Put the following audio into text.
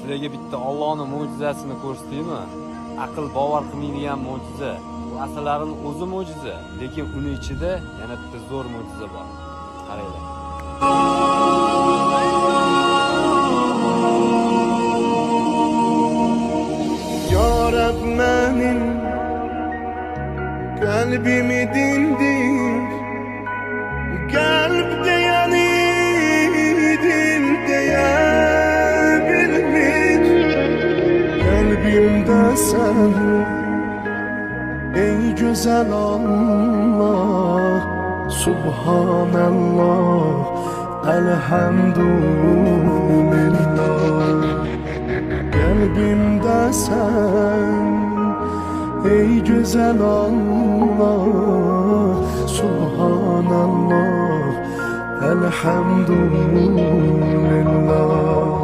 sizlarga bitta Allohning mo'jizasini ko'rsataymi? Aql bovar qilmaydigan mo'jiza. Bu asarlarning o'zi mo'jiza, lekin uni ichida yana bitta zo'r mo'jiza bor. Qaranglar. Ya Rab benim kalbimi dindir, kalpte yani dilde bilmiş, kalbimde sen ey güzel Allah, Subhanallah, elhamdülillah. Kalbimde sen ey güzel Allah, Subhanallah, elhamdülillah.